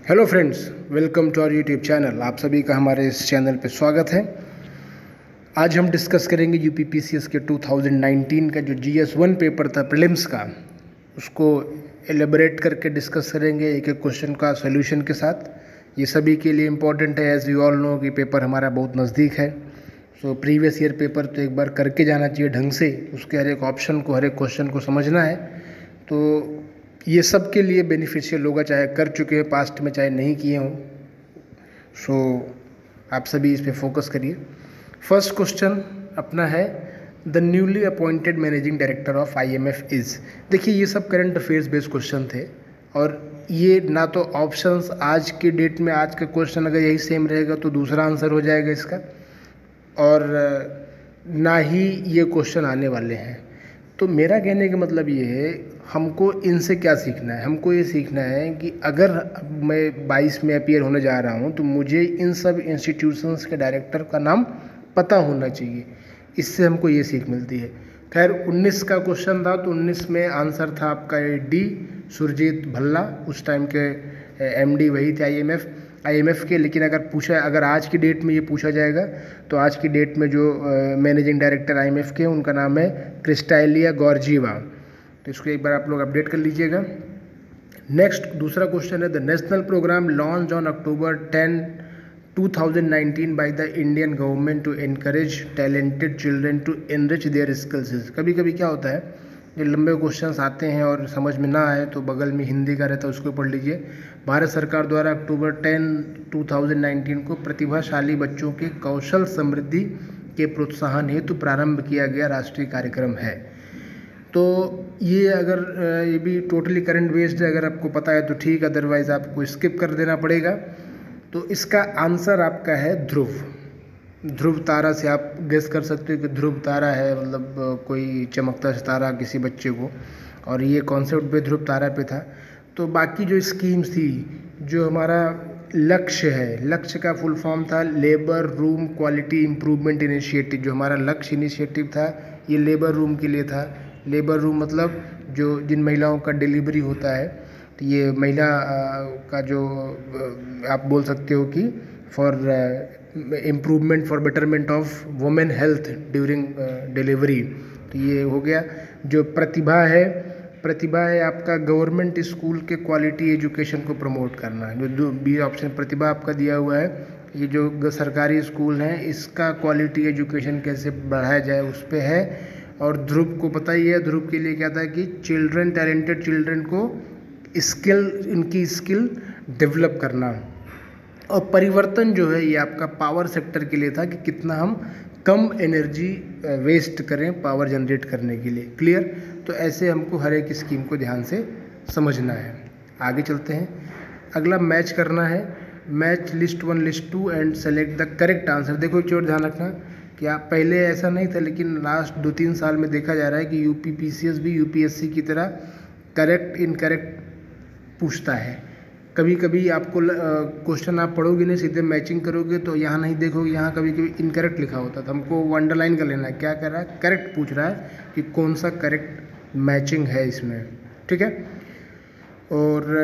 Hello friends, welcome to our YouTube channel. आप सभी का हमारे इस चैनल पे स्वागत है। आज हम डिस्कस करेंगे यूपीपीसीएस के 2019 का जो जीएस 1 पेपर था प्रीलिम्स का, उसको एलेबोरेट करके डिस्कस करेंगे एक एक क्वेश्चन का सॉल्यूशन के साथ। ये सभी के लिए इम्पॉर्टेंट है, एज यू ऑल नो कि पेपर हमारा बहुत नज़दीक है। सो प्रीवियस ईयर पेपर तो एक बार करके जाना चाहिए ढंग से, उसके हर एक ऑप्शन को, हर एक क्वेश्चन को समझना है। तो ये सब के लिए बेनिफिशियल होगा, चाहे कर चुके हैं पास्ट में, चाहे नहीं किए हों। सो आप सभी इस पे फोकस करिए। फर्स्ट क्वेश्चन अपना है, the newly appointed managing director of IMF is. देखिए, ये सब करंट अफेयर्स बेस्ड क्वेश्चन थे और ये ना तो ऑप्शंस आज के डेट में, आज का क्वेश्चन अगर यही सेम रहेगा तो दूसरा आंसर हो जाएगा इसका, और ना ही ये क्वेश्चन आने वाले हैं। तो मेरा कहने का मतलब ये है, हमको इनसे क्या सीखना है? हमको ये सीखना है कि अगर मैं 22 में अपीयर होने जा रहा हूँ तो मुझे इन सब इंस्टीट्यूशंस के डायरेक्टर का नाम पता होना चाहिए। इससे हमको ये सीख मिलती है। खैर, 19 का क्वेश्चन था तो 19 में आंसर था आपका डी, सुरजीत भल्ला। उस टाइम के एमडी वही थे आईएमएफ के। लेकिन अगर आज की डेट में ये पूछा जाएगा तो आज की डेट में जो मैनेजिंग डायरेक्टर आईएमएफ के, उनका नाम है क्रिस्टालिया गॉर्जीवा। तो इसको एक बार आप लोग अपडेट कर लीजिएगा। नेक्स्ट दूसरा क्वेश्चन है, the national programme launch on October 10, 2019 by the Indian government to encourage talented children to enrich their skills. कभी कभी क्या होता है, ये लंबे क्वेश्चंस आते हैं और समझ में ना आए तो बगल में हिंदी का रहता है, उसको पढ़ लीजिए। भारत सरकार द्वारा October 10, 2019 को प्रतिभाशाली बच्चों के कौशल समृद्धि के प्रोत्साहन हेतु प्रारंभ किया गया राष्ट्रीय कार्यक्रम है। तो ये भी टोटली करंट बेस्ड है, अगर आपको पता है तो ठीक, अदरवाइज़ आपको स्किप कर देना पड़ेगा। तो इसका आंसर आपका है ध्रुव तारा से आप गेस कर सकते हो कि ध्रुव तारा है, मतलब कोई चमकता सितारा किसी बच्चे को, और ये कॉन्सेप्ट पे ध्रुव तारा पे था। तो बाकी जो स्कीम्स थी, जो हमारा लक्ष्य है, लक्ष्य का फुल फॉर्म था labour room quality improvement initiative. जो हमारा लक्ष्य इनिशिएटिव था ये लेबर रूम के लिए था। लेबर रूम मतलब जिन महिलाओं का डिलीवरी होता है, तो ये महिला का जो आप बोल सकते हो कि for improvement for betterment of women health during delivery. तो ये हो गया। जो प्रतिभा है आपका गवर्नमेंट स्कूल के क्वालिटी एजुकेशन को प्रमोट करना है। जो बी ऑप्शन प्रतिभा आपका दिया हुआ है, ये जो सरकारी स्कूल हैं इसका क्वालिटी एजुकेशन कैसे बढ़ाया जाए उस पर है। और ध्रुव को पता ही है, ध्रुव के लिए क्या था कि टैलेंटेड चिल्ड्रन को इनकी स्किल डेवलप करना। और परिवर्तन जो है ये आपका पावर सेक्टर के लिए था कि कितना हम कम एनर्जी वेस्ट करें पावर जनरेट करने के लिए। क्लियर? तो ऐसे हमको हर एक स्कीम को ध्यान से समझना है। आगे चलते हैं। अगला मैच करना है। Match list 1 list 2 and select the correct answer. देखो, एक चोट ध्यान रखना कि आप पहले ऐसा नहीं था, लेकिन लास्ट 2-3 साल में देखा जा रहा है कि यूपीपीसीएस भी यूपीएससी की तरह करेक्ट इनकरेक्ट पूछता है। कभी कभी आपको क्वेश्चन आप पढ़ोगे नहीं, सीधे मैचिंग करोगे तो यहाँ नहीं देखोगे, यहाँ कभी कभी इनकरेक्ट लिखा होता था। हमको अंडरलाइन कर लेना है, क्या कर रहा है, करेक्ट पूछ रहा है कि कौन सा करेक्ट मैचिंग है इसमें। ठीक है? और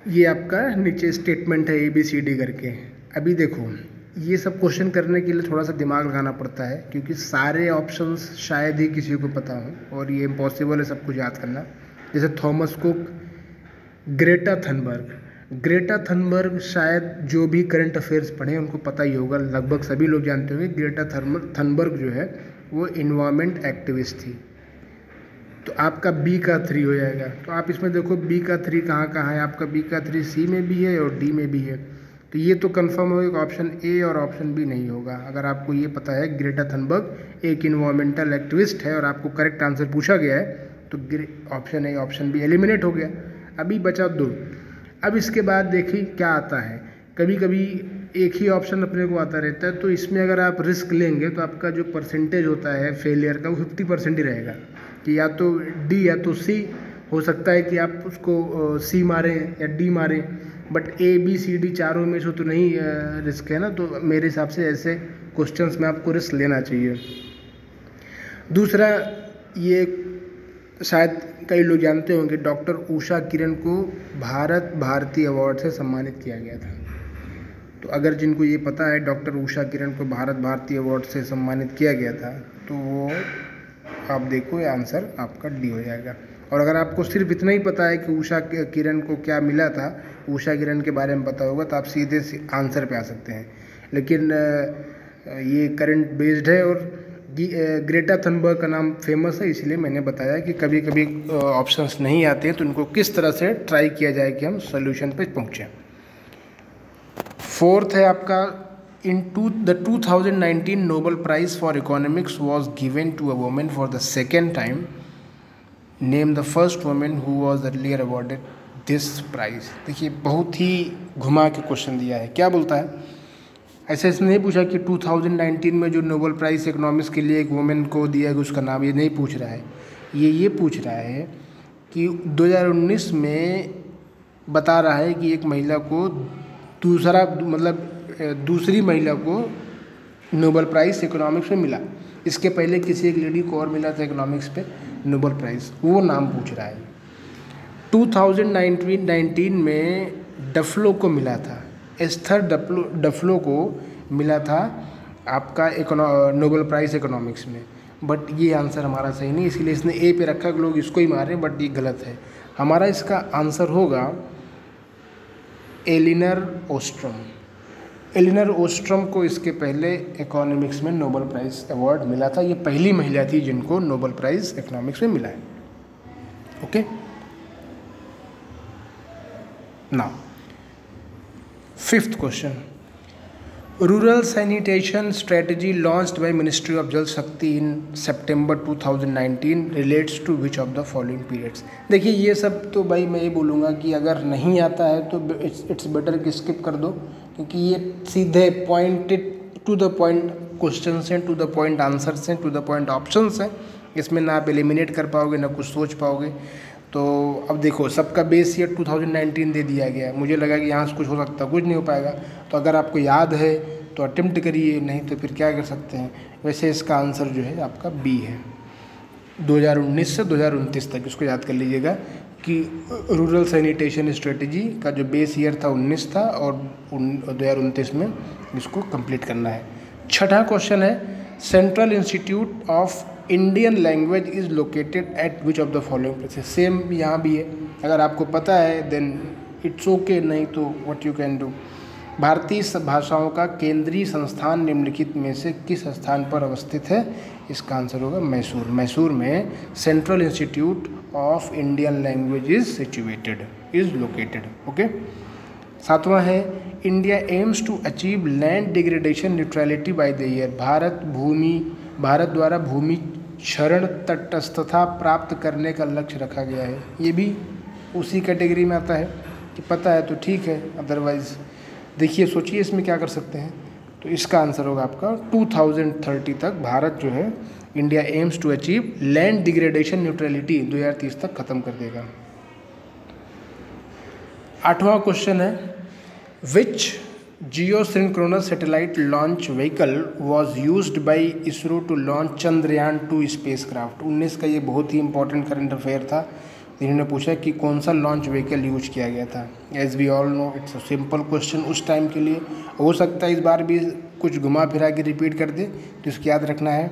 ये आपका नीचे स्टेटमेंट है ABCD करके। अभी देखो, ये सब क्वेश्चन करने के लिए थोड़ा सा दिमाग लगाना पड़ता है, क्योंकि सारे ऑप्शंस शायद ही किसी को पता हो और ये इम्पॉसिबल है सब कुछ याद करना। जैसे थॉमस कुक, ग्रेटा थनबर्ग शायद जो भी करंट अफेयर्स पढ़े उनको पता ही होगा, लगभग सभी लोग जानते होंगे। ग्रेटा थनबर्ग जो है वो इन्वायरमेंट एक्टिविस्ट थी। तो आपका B का 3 हो जाएगा। तो आप इसमें देखो B का 3 कहाँ है। आपका B का 3 C में भी है और D में भी है। तो ये तो कंफर्म होगा, ऑप्शन A और ऑप्शन B नहीं होगा। अगर आपको ये पता है ग्रेटा थनबर्ग एक इन्वायरमेंटल एक्टिविस्ट है और आपको करेक्ट आंसर पूछा गया है, तो option A option B eliminate हो गया। अभी बचा 2। अब इसके बाद देखिए क्या आता है। कभी कभी एक ही ऑप्शन अपने को आता रहता है, तो इसमें अगर आप रिस्क लेंगे तो आपका जो परसेंटेज होता है फेलियर का वो 50% ही रहेगा, कि या तो D या तो C। हो सकता है कि आप उसको C मारें या D मारें, बट ABCD चारों में से तो नहीं रिस्क है ना। तो मेरे हिसाब से ऐसे क्वेश्चंस में आपको रिस्क लेना चाहिए। दूसरा, ये शायद कई लोग जानते होंगे डॉक्टर उषा किरण को भारत भारती अवार्ड से सम्मानित किया गया था। तो अगर जिनको ये पता है डॉक्टर उषा किरण को भारत भारती अवार्ड से सम्मानित किया गया था तो वो आप देखो ये आंसर आपका डी हो जाएगा। और अगर आपको सिर्फ इतना ही पता है कि उषा किरण को क्या मिला था, उषा किरण के बारे में पता होगा, तो आप सीधे आंसर पे आ सकते हैं। लेकिन ये करंट बेस्ड है और ग्रेटा थनबर्ग का नाम फेमस है, इसलिए मैंने बताया कि कभी कभी ऑप्शंस नहीं आते हैं तो उनको किस तरह से ट्राई किया जाए कि हम सोल्यूशन पे पहुँचें। फोर्थ है आपका the 2019 Nobel Prize for Economics was given to a woman for the second time. Name the first woman who was earlier awarded this prize. देखिए बहुत ही घुमा के क्वेश्चन दिया है। क्या बोलता है, ऐसे इसने नहीं पूछा कि 2019 में जो नोबेल प्राइज़ इकोनॉमिक्स के लिए एक वुमेन को दिया गया उसका नाम, ये नहीं पूछ रहा है। ये पूछ रहा है कि 2019 में बता रहा है कि एक महिला को दूसरी महिला को नोबेल प्राइज़ इकोनॉमिक्स में मिला। इसके पहले किसी एक लेडी को और मिला था इकोनॉमिक्स पे नोबेल प्राइज़, वो नाम पूछ रहा है। 2019 में डफलो को मिला था, एस्थर डफलो को मिला था आपका नोबेल प्राइज़ इकोनॉमिक्स में, बट ये आंसर हमारा सही नहीं, इसलिए इसने ए पे रखा कि लोग इसको ही मारे, बट ये गलत है। हमारा इसका आंसर होगा एलिनर ओस्ट्रम। एलिनर ओस्ट्रम को इसके पहले इकोनॉमिक्स में नोबेल प्राइज़ अवार्ड मिला था। ये पहली महिला थी जिनको नोबेल प्राइज़ इकोनॉमिक्स में मिला है। Okay, now fifth question, rural sanitation strategy launched by ministry of Jal Shakti in September 2019 relates to which of the following periods. देखिए ये सब तो भाई मैं ये बोलूँगा कि अगर नहीं आता है तो इट्स बेटर कि स्किप कर दो, क्योंकि ये सीधे pointed to the point question हैं, टू द पॉइंट आंसर्स हैं, टू द पॉइंट ऑप्शंस हैं। इसमें ना आप एलिमिनेट कर पाओगे ना कुछ सोच पाओगे। तो अब देखो सबका बेस ईयर 2019 दे दिया गया है, मुझे लगा कि यहाँ से कुछ हो सकता है, कुछ नहीं हो पाएगा। तो अगर आपको याद है तो अटेम्प्ट करिए, नहीं तो फिर क्या कर सकते हैं। वैसे इसका आंसर जो है आपका बी है, 2019 से 2029 तक। इसको याद कर लीजिएगा कि रूरल सैनिटेशन स्ट्रेटजी का जो बेस ईयर था 19 था और 2029 में इसको कंप्लीट करना है। छठा क्वेश्चन है, central institute of Indian language is located at which of the following places. Same यहाँ भी है, अगर आपको पता है देन इट्स ओके, नहीं तो व्हाट यू कैन डू। भारतीय भाषाओं का केंद्रीय संस्थान निम्नलिखित में से किस स्थान पर अवस्थित है? इसका आंसर होगा मैसूर। मैसूर में central institute of Indian language is located. Okay, सातवां है, India aims to achieve land degradation neutrality by the year. Bharat द्वारा भूमि क्षरण तटस्थता प्राप्त करने का लक्ष्य रखा गया है। ये भी उसी कैटेगरी में आता है कि पता है तो ठीक है, अदरवाइज देखिए सोचिए इसमें क्या कर सकते हैं। तो इसका आंसर होगा आपका 2030 तक भारत जो है India aims to achieve land degradation neutrality 2030 तक खत्म कर देगा। आठवां क्वेश्चन है, which geosynchronous satellite launch vehicle was used by ISRO to launch Chandrayaan 2 spacecraft. 19 का ये बहुत ही इंपॉर्टेंट करंट अफेयर था। इन्होंने पूछा कि कौन सा लॉन्च व्हीकल यूज किया गया था। As we all know it's a simple question उस टाइम के लिए। हो सकता है इस बार भी कुछ घुमा फिरा के रिपीट कर दे, तो इसको याद रखना है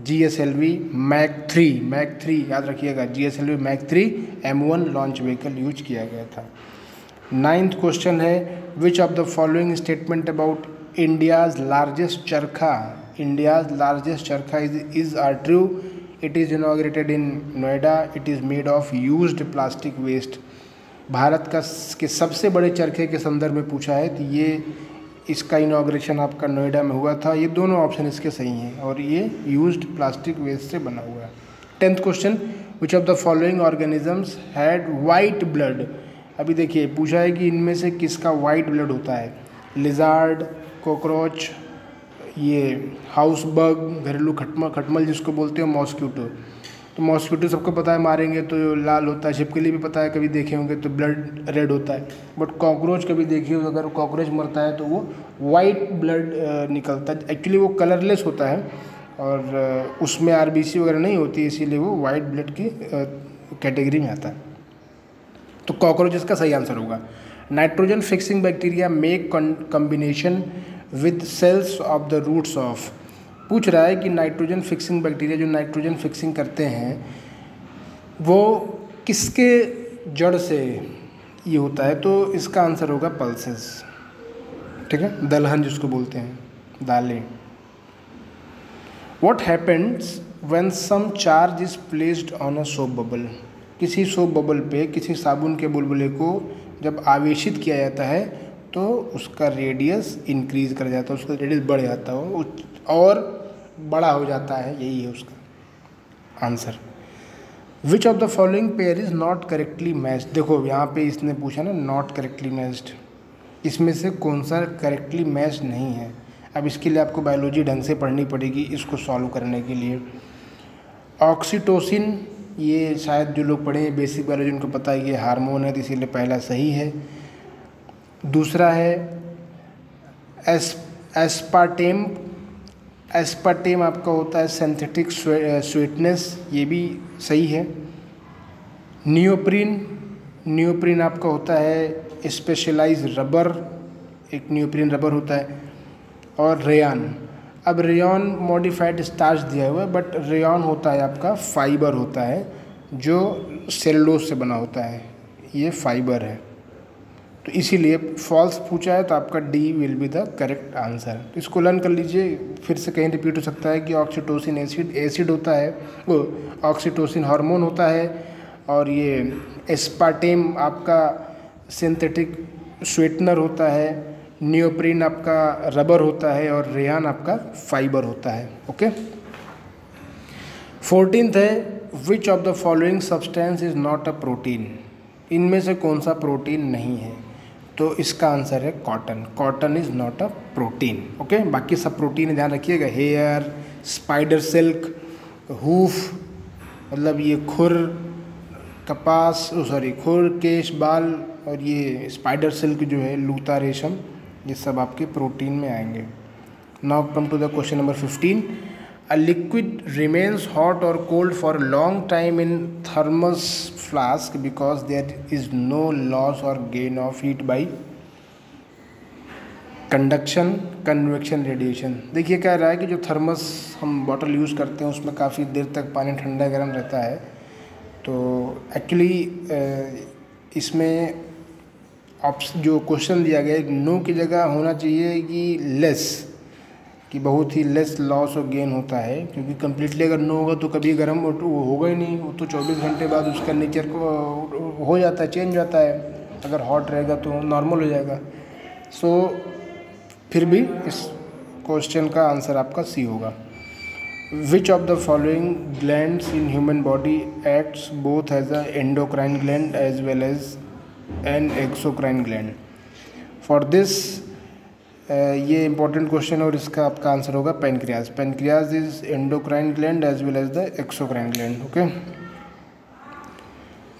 GSLV मैक 3 याद रखिएगा, GSLV mark 3 M1 launch vehicle use किया गया था। 9th क्वेश्चन है, which of the following statement about India's largest charkha is are true? It is inaugurated in Noida, it is made of used plastic waste. भारत के सबसे बड़े चरखे के संदर्भ में पूछा है, तो ये इसका इनॉग्रेशन आपका नोएडा में हुआ था। ये दोनों ऑप्शन इसके सही हैं और ये यूज्ड प्लास्टिक वेस्ट से बना हुआ है। 10th question, which of the following organisms had white blood? अभी देखिए पूछा है कि इनमें से किसका वाइट ब्लड होता है। लिजार्ड, कॉकरोच, ये हाउस बग, घरेलू खटमल जिसको बोलते हो, मॉस्क्यूटो। तो मॉस्क्यूटो सबको पता है मारेंगे तो लाल होता है, छिपकली भी पता है, कभी देखे होंगे तो ब्लड रेड होता है। बट कॉकरोच कभी देखिए हो, अगर कॉकरोच मरता है तो वो वाइट ब्लड निकलता है। एक्चुअली वो कलरलेस होता है और उसमें RBC वगैरह नहीं होती, इसीलिए वो वाइट ब्लड की कैटेगरी में आता है। तो कॉकरोचेस का सही आंसर होगा। Nitrogen fixing bacteria make combination with cells of the roots of. पूछ रहा है कि नाइट्रोजन फिक्सिंग बैक्टीरिया जो नाइट्रोजन फिक्सिंग करते हैं वो किसके जड़ से ये होता है, तो इसका आंसर होगा पल्सेस। ठीक है, दलहन जिसको बोलते हैं, दालें। What happens when some charge is placed on a soap bubble? किसी सोप बबल पे किसी साबुन के बुलबुले को जब आवेशित किया जाता है तो उसका रेडियस इंक्रीज कर जाता है, उसका रेडियस बढ़ जाता है और बड़ा हो जाता है, यही है उसका answer. Which of the following pair is not correctly matched. देखो यहाँ पे इसने पूछा ना नॉट करेक्टली मैच्ड, इसमें से कौन सा करेक्टली मैच नहीं है। अब इसके लिए आपको बायोलॉजी ढंग से पढ़नी पड़ेगी इसको सॉल्व करने के लिए। ऑक्सीटोसिन, ये शायद जो लोग पढ़े हैं बेसिक बायोलॉजी उनको पता है ये हार्मोन है, तो इसीलिए पहला सही है। दूसरा है एस्पार्टेम। एस्पार्टेम आपका होता है सिंथेटिक स्वीटनेस, ये भी सही है। नियोप्रीन, नियोप्रीन आपका होता है स्पेशलाइज रबर, एक नियोप्रीन रबर होता है। और रेयान, अब रेयॉन मॉडिफाइड स्टार्च दिया हुआ है बट रेयॉन होता है आपका फाइबर होता है जो सेलुलोज से बना होता है, ये फाइबर है। तो इसीलिए फॉल्स पूछा है तो आपका D will be the correct answer. तो इसको लर्न कर लीजिए, फिर से कहीं रिपीट हो सकता है कि ऑक्सीटोसिन एसिड होता है, वो ऑक्सीटोसिन हार्मोन होता है, और ये एस्पार्टेम आपका सिंथेटिक स्वीटनर होता है, नियोप्रीन आपका रबर होता है और रेयान आपका फाइबर होता है। ओके। 14th है which of the following substance is not a protein. इनमें से कौन सा प्रोटीन नहीं है, तो इसका आंसर है cotton. Cotton is not a protein. Okay, बाकी सब प्रोटीन ध्यान रखिएगा, हेयर, स्पाइडर सिल्क, हूफ मतलब ये खुर, कपास खुर, केश, बाल, और ये स्पाइडर सिल्क जो है लूता रेशम, ये सब आपके प्रोटीन में आएंगे। Now come to the question number 15। A liquid remains hot और cold for long time in thermos flask because there is no loss और gain of heat by conduction, convection, radiation. देखिए क्या रहा है कि जो थर्मस हम बॉटल यूज़ करते हैं उसमें काफ़ी देर तक पानी ठंडा गर्म रहता है, तो एक्चुअली इसमें जो क्वेश्चन दिया गया है नो की जगह होना चाहिए कि लेस, कि बहुत ही लेस लॉस और गेन होता है, क्योंकि कम्प्लीटली अगर नो होगा तो कभी गर्म होगा ही नहीं, वो तो 24 घंटे बाद उसका नेचर को हो जाता है, चेंज हो जाता है। अगर हॉट रहेगा तो नॉर्मल हो जाएगा। सो फिर भी इस क्वेश्चन का आंसर आपका सी होगा। Which of the following glands in human body acts both as a endocrine gland as well as an exocrine gland. For this ये इंपॉर्टेंट क्वेश्चन और इसका आपका आंसर होगा pancreas. Pancreas is endocrine gland as well as the exocrine gland. Okay,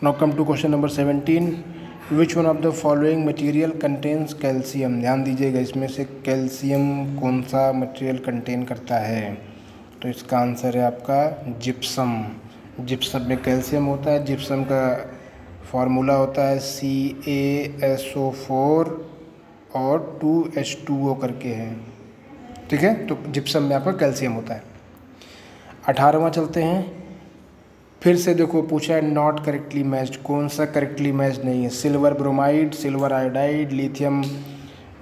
now come to question number 17। Which one of the following material contains calcium. ध्यान दीजिएगा, इसमें से calcium कौन सा मटेरियल कंटेन करता है, तो इसका आंसर है आपका जिप्सम। जिप्सम में कैल्शियम होता है। जिप्सम का फार्मूला होता है CaSO4 और 2H2O करके है। ठीक है, तो जिप्सम में आपका कैल्शियम होता है। 18वां चलते हैं। फिर से देखो पूछा है नॉट करेक्टली मैच्ड, कौन सा करेक्टली मैच्ड नहीं है। Silver bromide, silver iodide, lithium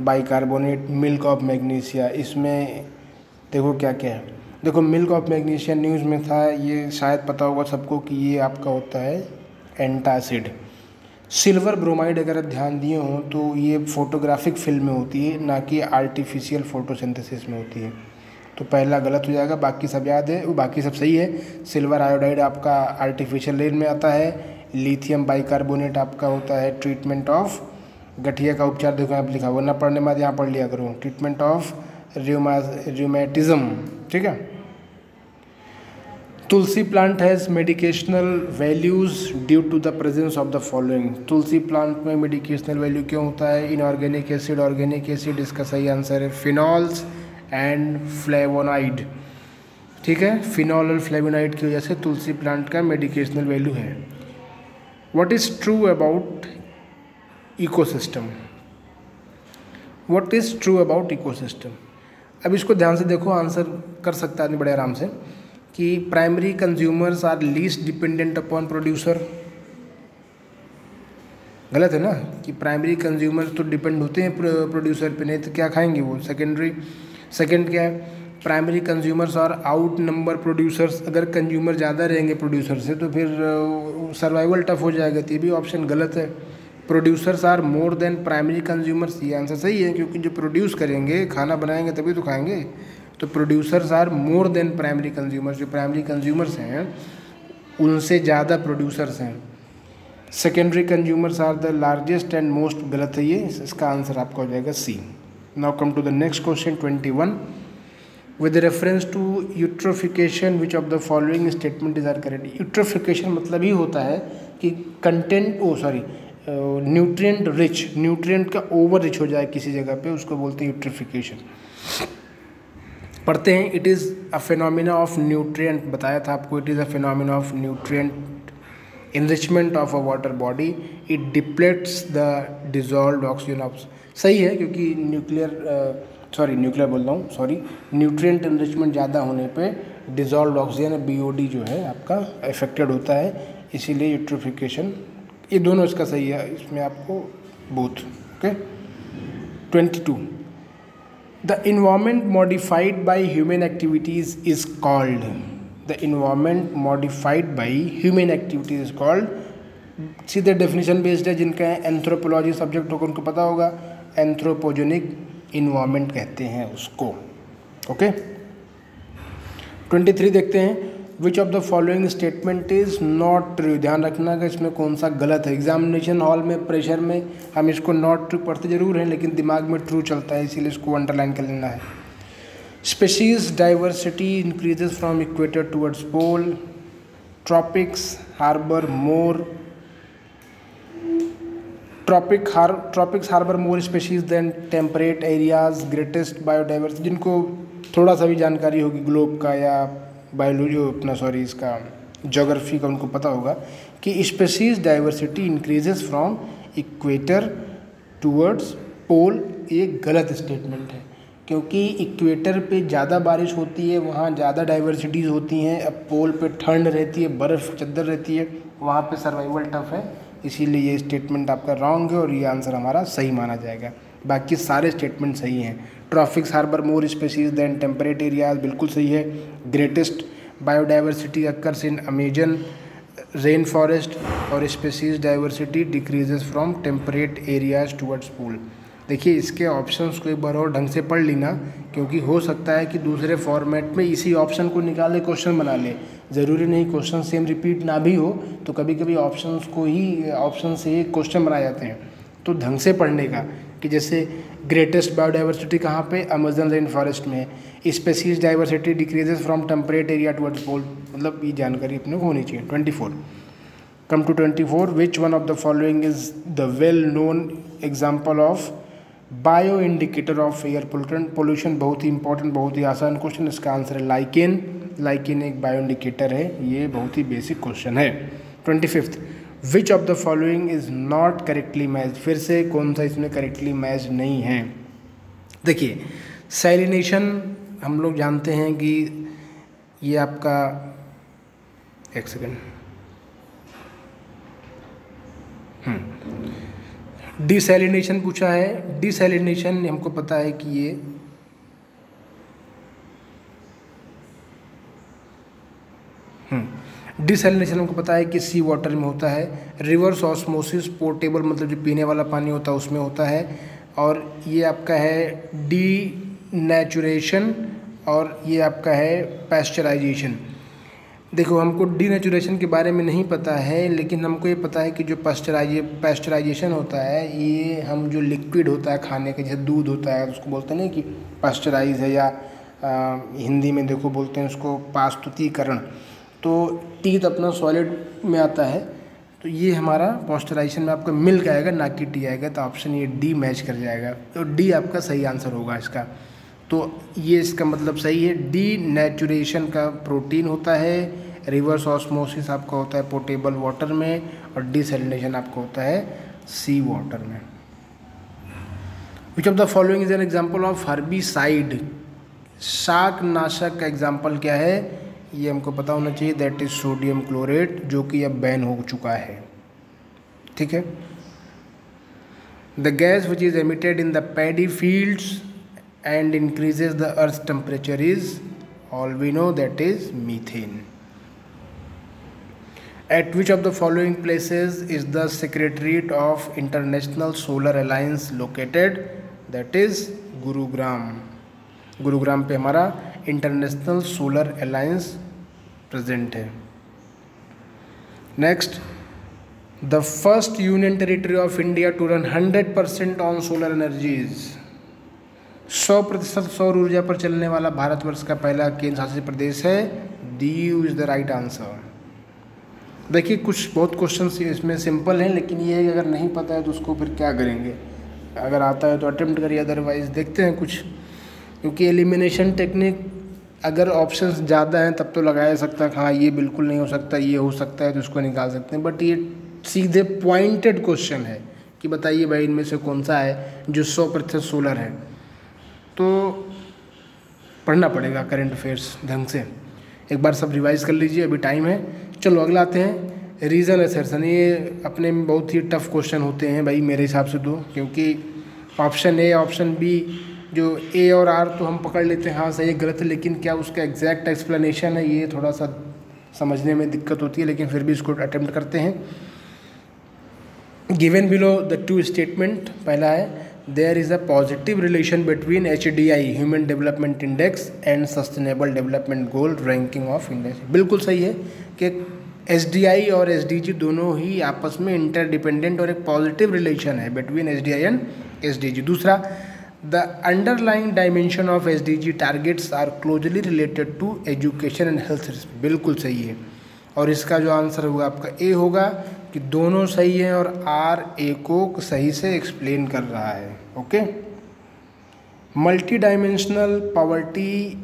bicarbonate, milk of magnesia. इसमें देखो क्या क्या है। देखो मिल्क ऑफ मैग्नीशिया न्यूज़ में था, ये शायद पता होगा सबको कि ये आपका होता है एंटासिड। सिल्वर ब्रोमाइड अगर आप ध्यान दिए हों तो ये फोटोग्राफिक फिल्म में होती है, ना कि आर्टिफिशियल फोटोसिंथेसिस में होती है। तो पहला गलत हो जाएगा, बाकी सब याद है, बाकी सब सही है। सिल्वर आयोडाइड आपका आर्टिफिशियल लेन में आता है। लिथियम बाइकार्बोनेट आपका होता है ट्रीटमेंट ऑफ गठिया का उपचार। देखो आप लिखा हुआ, ना पढ़ने बाद यहाँ पढ़ लिया करो, ट्रीटमेंट ऑफ रियूमेटिज्म। ठीक है। Tulsi plant has medicational values due to the presence of the following. Tulsi plant में मेडिकेशनल वैल्यू क्यों होता है। इनऑर्गेनिक एसिड, ऑर्गेनिक एसिड, इसका सही आंसर है फिनॉल्स एंड फ्लेवोनाइड। ठीक है, फिनॉल और फ्लेवोनाइड की वजह से तुलसी प्लांट का मेडिकेशनल वैल्यू है। What is true about ecosystem, what is true about ecosystem. अब इसको ध्यान से देखो, आंसर कर सकता है आदमी बड़े आराम से कि primary consumers are least dependent upon producer. गलत है ना, कि प्राइमरी कंज्यूमर्स तो डिपेंड होते हैं प्रोड्यूसर पे, नहीं तो क्या खाएंगे वो। सेकेंड क्या है, primary consumers are out number producers. अगर कंज्यूमर ज़्यादा रहेंगे प्रोड्यूसर से तो फिर सर्वाइवल टफ हो जाएगा, तो ये भी ऑप्शन गलत है। Producers are more than primary consumers, ये आंसर सही है, क्योंकि जो प्रोड्यूस करेंगे, खाना बनाएंगे तभी तो खाएंगे। तो producers are more than primary consumers, जो प्राइमरी कंज्यूमर्स हैं उनसे ज़्यादा प्रोड्यूसर्स हैं। Secondary consumers are the largest and most, गलत है ये, इसका आंसर आपका हो जाएगा C. Now come to the next question 21। With reference to eutrophication which of the following statement is are correct. Eutrophication मतलब ही होता है कि कंटेंट न्यूट्रिएंट रिच, न्यूट्रिएंट का ओवर रिच हो जाए किसी जगह पे, उसको बोलते हैं यूट्रोफिकेशन। पढ़ते हैं, it is a phenomena of nutrient, बताया था आपको, it is a phenomena of nutrient enrichment of a water body, it depletes the dissolved oxygen of, सही है, क्योंकि न्यूट्रिएंट एनरिचमेंट ज़्यादा होने पे डिजॉल्व ऑक्सीजन BOD जो है आपका अफेक्टेड होता है, इसीलिए यूट्रोफिकेशन, ये दोनों इसका सही है, इसमें आपको both. Okay 22, the environment modified by human activities is called, the environment modified by human activities is called, सीधे डेफिनेशन बेस्ड है, जिनका एंथ्रोपोलॉजी सब्जेक्ट होगा उनको पता होगा, एंथ्रोपोजेनिक इन्वायरमेंट कहते हैं उसको। ओके 23 देखते हैं, विच of the following statement is not true. ध्यान रखना कि इसमें कौन सा गलत है। एग्जामिनेशन हॉल में प्रेशर में हम इसको नॉट ट्रू पढ़ते जरूर हैं, लेकिन दिमाग में ट्रू चलता है, इसीलिए इसको अंडरलाइन कर लेना है। Species diversity increases from equator towards pole. Tropics harbor more species than temperate areas. Greatest biodiversity, जिनको थोड़ा सा भी जानकारी होगी ग्लोब का या बायोलॉजी इसका ज्योग्राफी का, उनको पता होगा कि species diversity increases from equator towards pole, ये गलत स्टेटमेंट है, क्योंकि इक्वेटर पे ज़्यादा बारिश होती है, वहाँ ज़्यादा डाइवर्सिटीज़ होती हैं। अब पोल पे ठंड रहती है, बर्फ़ चद्दर रहती है, वहाँ पे सर्वाइवल टफ है, इसीलिए ये स्टेटमेंट आपका रॉन्ग है और ये आंसर हमारा सही माना जाएगा। बाकी सारे स्टेटमेंट सही हैं। Tropics harbour more species than temperate areas, बिल्कुल सही है। Greatest biodiversity occurs in Amazon rain forest, और species diversity decreases from temperate areas towards pole. देखिए, इसके ऑप्शंस को एक बार और ढंग से पढ़ लेना, क्योंकि हो सकता है कि दूसरे फॉर्मेट में इसी ऑप्शन को निकाले क्वेश्चन बना ले। ज़रूरी नहीं क्वेश्चन सेम रिपीट ना भी हो, तो कभी कभी ऑप्शन से क्वेश्चन बनाए जाते हैं। तो ढंग से पढ़ने का, कि जैसे ग्रेटेस्ट बायोडाइवर्सिटी कहाँ पे, अमेजन रेन फॉरेस्ट में। Species diversity decreases from temperate area towards pole, मतलब ये जानकारी अपने को होनी चाहिए। 24, come to 24, which one of the following is the well known example of bioindicator of air pollution. बहुत ही इंपॉर्टेंट, बहुत ही आसान क्वेश्चन, इसका आंसर है लाइकेन। लाइकेन एक बायो इंडिकेटर है, ये बहुत ही बेसिक क्वेश्चन है। 25, विच of the following is not correctly matched. फिर से कौन सा इसमें करेक्टली मैच नहीं है। देखिए, सैलिनेशन हम लोग जानते हैं कि ये आपका, एक सेकेंड, डिसैलिनेशन पूछा है। डिसैलिनेशन हमको पता है कि ये डिसैलिनेशन हमको पता है कि सी वाटर में होता है। रिवर्स ऑस्मोसिस पोर्टेबल, मतलब जो पीने वाला पानी होता है उसमें होता है। और ये आपका है डीनेचुरेशन, और ये आपका है पैस्चराइजेशन। देखो, हमको डीनेचुरेशन के बारे में नहीं पता है, लेकिन हमको ये पता है कि जो पैस्चराइजेशन होता है, ये हम जो लिक्विड होता है खाने का, जैसे दूध होता है, उसको बोलते हैं ना कि पैस्चराइज है, या हिंदी में देखो बोलते हैं उसको पास्तुतीकरण। तो टीथ अपना सॉलिड में आता है, तो ये हमारा पैस्चराइजेशन में आपका मिल्क आएगा, ना कि टी आएगा। तो ऑप्शन ये डी मैच कर जाएगा, तो डी आपका सही आंसर होगा इसका। तो ये इसका मतलब सही है। डीनेचुरेशन का प्रोटीन होता है, रिवर्स ऑस्मोसिस आपका होता है पोर्टेबल वाटर में, और डिसैलिनेशन आपको होता है सी वाटर में। विच of the following is an example of herbicide, शाकनाशक का एग्जाम्पल क्या है, ये हमको पता होना चाहिए, दैट इज सोडियम क्लोरेट, जो कि अब बैन हो चुका है। ठीक है। The gas which is emitted in the paddy fields and increases the earth temperature is, all we know, that is methane. At which of the following places is the Secretariat of International Solar Alliance located? That is Gurugram. Gurugram पे हमारा international solar alliance present है। Next, the first union territory of India to run 100% on solar energies. 100% सौर ऊर्जा पर चलने वाला भारतवर्ष का पहला केंद्र शासित प्रदेश है Diu is the right answer. देखिए कुछ बहुत क्वेश्चंस इसमें सिंपल हैं, लेकिन ये अगर नहीं पता है तो उसको फिर क्या करेंगे, अगर आता है तो अटेम्प्ट करिए, अदरवाइज देखते हैं कुछ, क्योंकि एलिमिनेशन टेक्निक अगर ऑप्शंस ज़्यादा हैं तब तो लगाया सकता है, हाँ ये बिल्कुल नहीं हो सकता, ये हो सकता है, तो उसको निकाल सकते हैं। बट ये सीधे पॉइंटेड क्वेश्चन है कि बताइए भाई इनमें से कौन सा है जो 100% सोलर है, तो पढ़ना पड़ेगा करंट अफेयर्स ढंग से। एक बार सब रिवाइज कर लीजिए, अभी टाइम है। चलो अगला आते हैं, रीज़न असर्शन। ये अपने में बहुत ही टफ क्वेश्चन होते हैं भाई मेरे हिसाब से तो, क्योंकि ऑप्शन ए ऑप्शन बी जो ए और आर तो हम पकड़ लेते हैं हाँ सही गलत है, लेकिन क्या उसका एग्जैक्ट एक्सप्लेनेशन है ये थोड़ा सा समझने में दिक्कत होती है, लेकिन फिर भी इसको अटेम्प्ट करते हैं। Given below the two statement, पहला है there is a positive relation between HDI human development index and sustainable development goal ranking of India. बिल्कुल सही है कि SDI और SDG दोनों ही आपस में इंटरडिपेंडेंट और एक पॉजिटिव रिलेशन है बिटवीन SDI एंड SDG। दूसरा, the underlying dimension of SDG targets are closely related to education and health. बिल्कुल सही है, और इसका जो आंसर होगा आपका ए होगा कि दोनों सही हैं और आर ए को सही से एक्सप्लेन कर रहा है। Okay. Multi dimensional poverty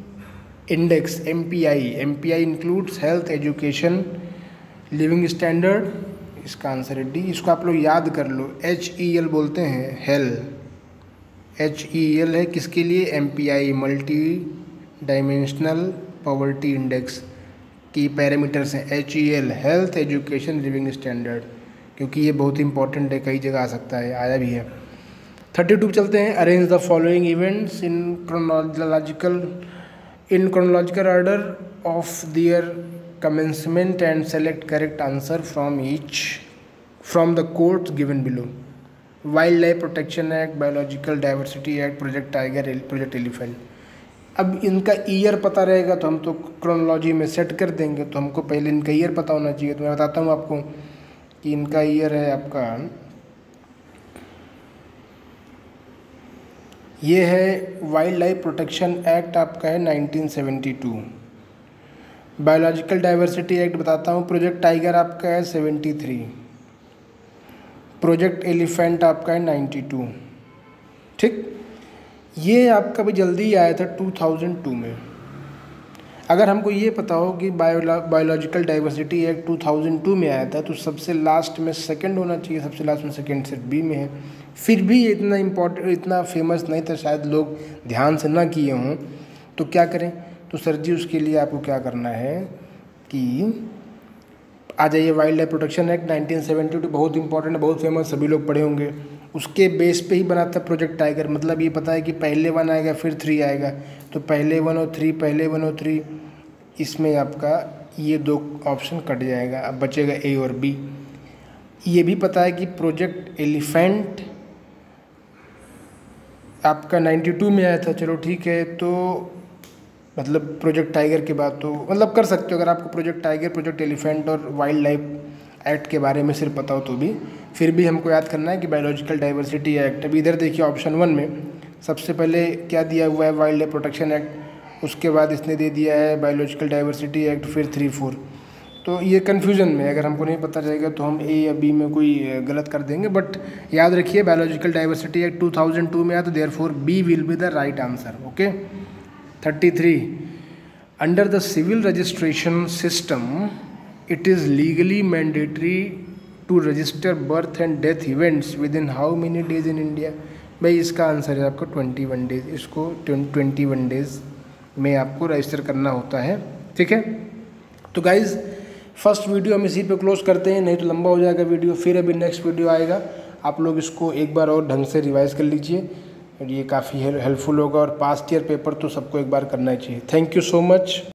index MPI includes health, education, living standard, इसका आंसर है डी। इसको आप लोग याद कर लो, HEL बोलते हैं हेल, HEL है किसके लिए, MPI multi dimensional poverty index की पैरामीटर्स हैं HEL, health, education, living standard, क्योंकि ये बहुत इंपॉर्टेंट है, कई जगह आ सकता है, आया भी है। 32 चलते हैं, arrange the following events in chronological order of their commencement and select correct answer from the quotes given below. Wildlife Protection Act, Biological Diversity Act, Project Tiger, Project Elephant। अब इनका ईयर पता रहेगा तो हम तो क्रोनोलॉजी में set कर देंगे, तो हमको पहले इनका ईयर पता होना चाहिए। तो मैं बताता हूँ आपको कि इनका ईयर है आपका, ये है वाइल्ड लाइफ प्रोटेक्शन एक्ट आपका है 1972। बायोलॉजिकल डाइवर्सिटी एक्ट बताता हूँ, प्रोजेक्ट टाइगर आपका है 73, प्रोजेक्ट एलिफेंट आपका है 92। ठीक, ये आपका भी जल्दी आया था 2002 में। अगर हमको ये पता हो कि बायोलॉजिकल डाइवर्सिटी एक्ट 2002 में आया था, तो सबसे लास्ट में सेकंड होना चाहिए, सबसे लास्ट में सेकंड सिर्फ बी में है। फिर भी इतना इम्पोर्टेंट, इतना फेमस नहीं था, शायद लोग ध्यान से ना किए हों, तो क्या करें। तो सर जी उसके लिए आपको क्या करना है कि आ जाइए, वाइल्ड लाइफ प्रोटेक्शन एक्ट 1972 बहुत इंपॉर्टेंट, बहुत फेमस, सभी लोग पढ़े होंगे। उसके बेस पे ही बना था प्रोजेक्ट टाइगर। मतलब ये पता है कि पहले 1 आएगा फिर 3 आएगा, तो पहले 1 और 3, पहले 1 और 3, इसमें आपका ये 2 ऑप्शन कट जाएगा, अब बचेगा ए और बी। ये भी पता है कि प्रोजेक्ट एलिफेंट आपका 92 में आया था, चलो ठीक है। तो मतलब प्रोजेक्ट टाइगर के बाद तो मतलब कर सकते हो, अगर आपको प्रोजेक्ट टाइगर, प्रोजेक्ट एलिफेंट और वाइल्ड लाइफ एक्ट के बारे में सिर्फ पता हो तो भी, फिर भी हमको याद करना है कि बायोलॉजिकल डाइवर्सिटी एक्ट। अभी इधर देखिए ऑप्शन 1 में सबसे पहले क्या दिया हुआ है, वाइल्ड लाइफ प्रोटेक्शन एक्ट, उसके बाद इसने दे दिया है बायोलॉजिकल डाइवर्सिटी एक्ट, फिर 3, 4। तो ये कन्फ्यूज़न में, अगर हमको नहीं पता रहेगा तो हम ए या बी में कोई गलत कर देंगे। बट याद रखिए बायोलॉजिकल डाइवर्सिटी एक्ट 2002 में आया, तो therefore B will be the right answer. Okay. 33, under the civil registration system it is legally mandatory to register birth and death events within how many days in India. भाई इसका answer है आपको 21 days. इसको 21 days में आपको register करना होता है, ठीक है। तो गाइज़ फर्स्ट वीडियो हम इसी पे क्लोज करते हैं, नहीं तो लंबा हो जाएगा वीडियो। फिर अभी नेक्स्ट वीडियो आएगा, आप लोग इसको एक बार और ढंग से रिवाइज़ कर लीजिए, और ये काफ़ी हेल्पफुल होगा। और पास्ट ईयर पेपर तो सबको एक बार करना ही चाहिए। Thank you so much.